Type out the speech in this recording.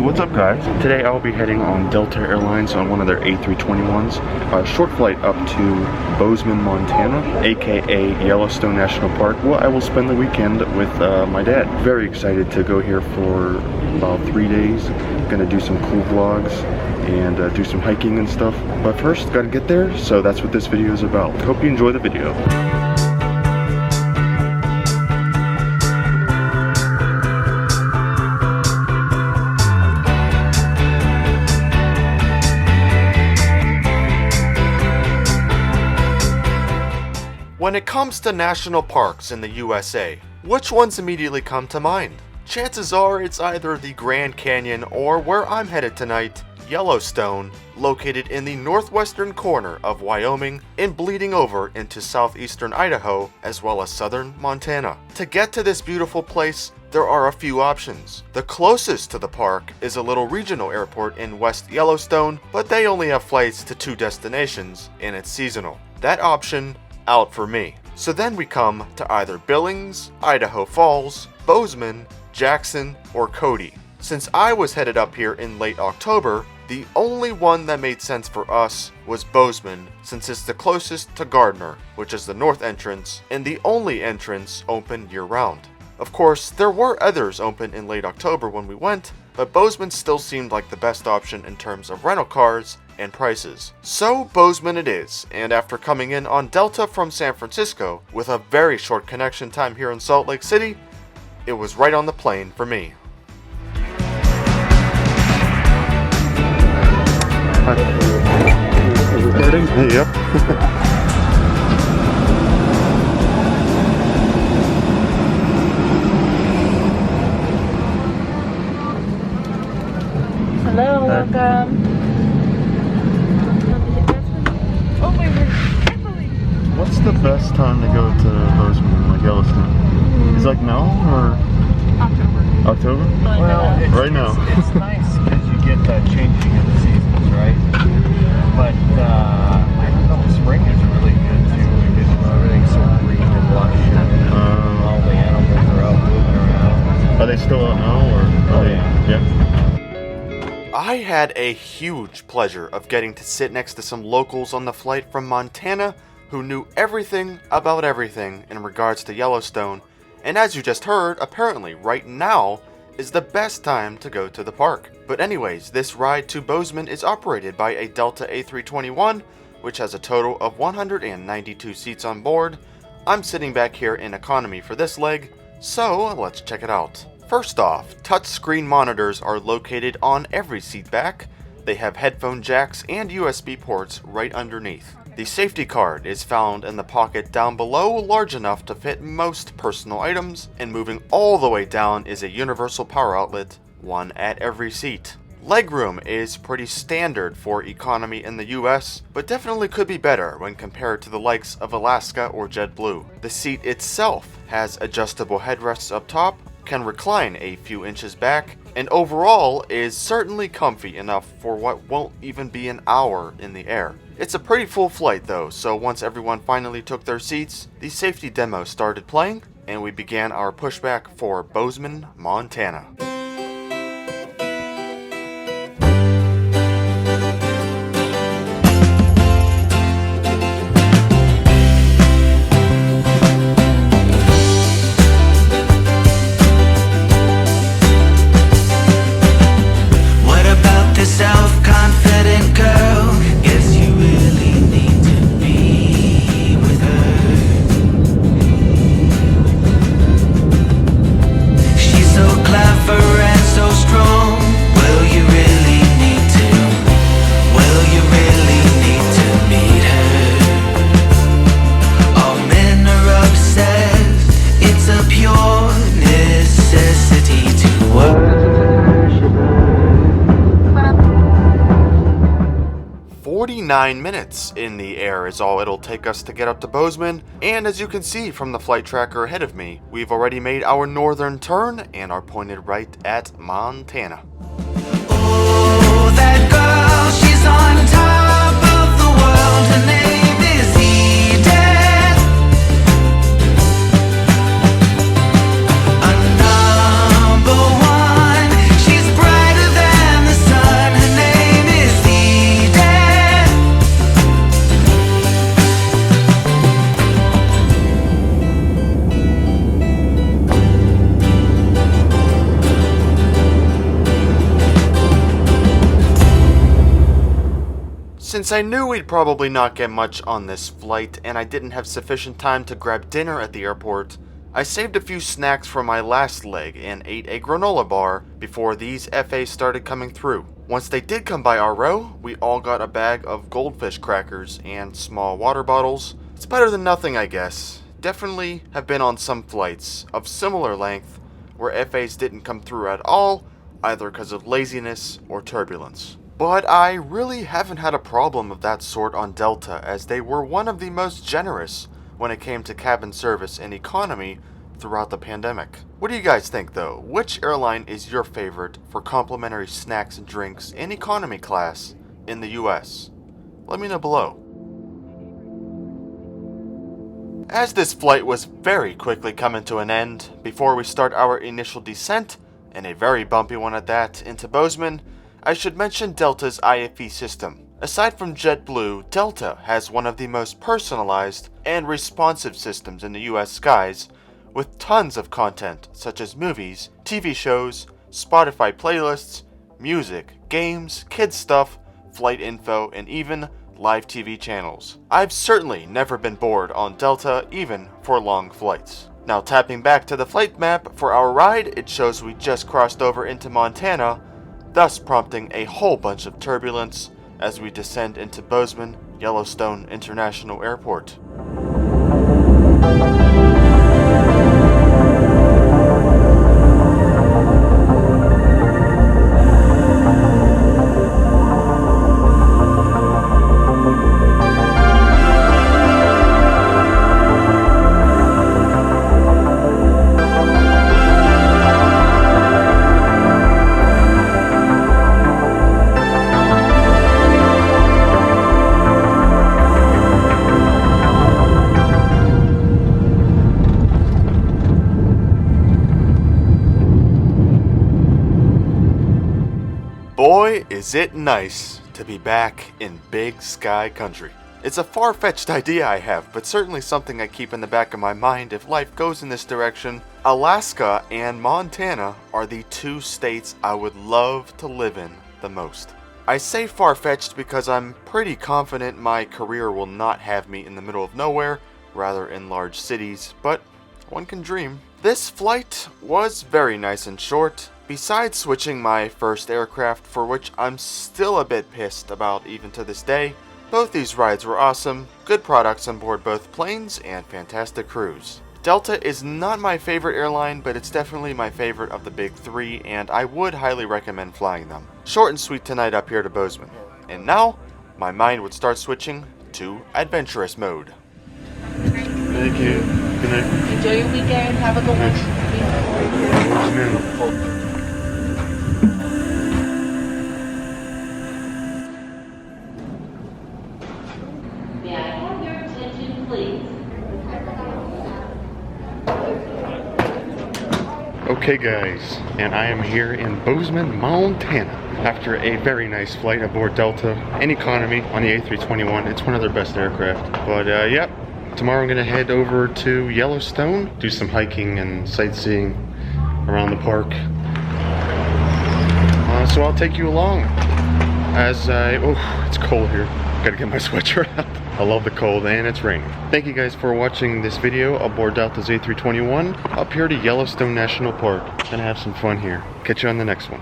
what's up guys? Today I'll be heading on Delta Airlines on one of their A321s, a short flight up to Bozeman, Montana, aka Yellowstone National Park. Well, I will spend the weekend with my dad. Very excited to go here for about 3 days. Gonna do some cool vlogs and do some hiking and stuff. But first, gotta get there, so that's what this video is about. Hope you enjoy the video. When it comes to national parks in the USA, which ones immediately come to mind? Chances are it's either the Grand Canyon or where I'm headed tonight, Yellowstone, located in the northwestern corner of Wyoming and bleeding over into southeastern Idaho as well as southern Montana. To get to this beautiful place, there are a few options. The closest to the park is a little regional airport in West Yellowstone, but they only have flights to 2 destinations and it's seasonal. That option out for me. So then we come to either Billings, Idaho Falls, Bozeman, Jackson, or Cody. Since I was headed up here in late October, the only one that made sense for us was Bozeman, since it's the closest to Gardner, which is the north entrance, and the only entrance open year-round. Of course, there were others open in late October when we went, but Bozeman still seemed like the best option in terms of rental cars and prices. So Bozeman it is, and after coming in on Delta from San Francisco with a very short connection time here in Salt Lake City, it was right on the plane for me. Recording? Yep. Hello, welcome. Oh my word, Emily! What's the best time to go to Bozeman, like Yellowstone? Is it like now or October. October? Well, it's, Right now. It's nice because you get the changing of the seasons, right? But I don't know, spring is really good too because everything's so green and lush and all the animals are out moving around. Are they still out now or are they? Yeah. I had a huge pleasure of getting to sit next to some locals on the flight from Montana who knew everything about everything in regards to Yellowstone, and as you just heard, apparently right now is the best time to go to the park. But anyways, this ride to Bozeman is operated by a Delta A321, which has a total of 192 seats on board. I'm sitting back here in economy for this leg, so let's check it out. First off, touchscreen monitors are located on every seat back. They have headphone jacks and USB ports right underneath. The safety card is found in the pocket down below, large enough to fit most personal items, and moving all the way down is a universal power outlet, one at every seat. Legroom is pretty standard for economy in the US, but definitely could be better when compared to the likes of Alaska or JetBlue. The seat itself has adjustable headrests up top, can recline a few inches back, and overall is certainly comfy enough for what won't even be an hour in the air. It's a pretty full flight though, so once everyone finally took their seats, the safety demo started playing, and we began our pushback for Bozeman, Montana. Self-confident girl, guess you really need to be with her. She's so clever and so strong. Will you really need to? Will you really need to meet her? All men are obsessed. It's a pure necessity to worship her. 49 minutes in the air is all it'll take us to get up to Bozeman, and as you can see from the flight tracker ahead of me, we've already made our northern turn and are pointed right at Montana. Oh, that girl, she's on top of the world. Her name is Edith. A number one. She's brighter than Since I knew we'd probably not get much on this flight and I didn't have sufficient time to grab dinner at the airport, I saved a few snacks from my last leg and ate a granola bar before these FAs started coming through. Once they did come by our row, we all got a bag of goldfish crackers and small water bottles. It's better than nothing, I guess. Definitely have been on some flights of similar length where FAs didn't come through at all, either because of laziness or turbulence. But I really haven't had a problem of that sort on Delta, as they were one of the most generous when it came to cabin service and economy throughout the pandemic. What do you guys think though? Which airline is your favorite for complimentary snacks and drinks in economy class in the US? Let me know below. As this flight was very quickly coming to an end, before we start our initial descent, and a very bumpy one at that, into Bozeman, I should mention Delta's IFE system. Aside from JetBlue, Delta has one of the most personalized and responsive systems in the US skies, with tons of content such as movies, TV shows, Spotify playlists, music, games, kids stuff, flight info, and even live TV channels. I've certainly never been bored on Delta, even for long flights. Now tapping back to the flight map for our ride, it shows we just crossed over into Montana, thus prompting a whole bunch of turbulence as we descend into Bozeman, Yellowstone International Airport. Boy, is it nice to be back in big sky country. It's a far-fetched idea I have, but certainly something I keep in the back of my mind if life goes in this direction. Alaska and Montana are the two states I would love to live in the most. I say far-fetched because I'm pretty confident my career will not have me in the middle of nowhere, rather in large cities, but one can dream. This flight was very nice and short. Besides switching my first aircraft, for which I'm still a bit pissed about even to this day, both these rides were awesome, good products on board both planes, and fantastic crews. Delta is not my favorite airline, but it's definitely my favorite of the big three, and I would highly recommend flying them. Short and sweet tonight up here to Bozeman. And now, my mind would start switching to adventurous mode. Thank you. Good night. Enjoy your weekend. Have a good one. May I have your attention, please? Okay guys, and I am here in Bozeman, Montana after a very nice flight aboard Delta in economy on the A321. It's one of their best aircraft. But yep, tomorrow I'm gonna head over to Yellowstone, do some hiking and sightseeing around the park. So I'll take you along as it's cold here. Gotta get my sweatshirt out. I love the cold and it's raining. Thank you guys for watching this video aboard Delta's A321 up here to Yellowstone National Park. Gonna have some fun here. Catch you on the next one.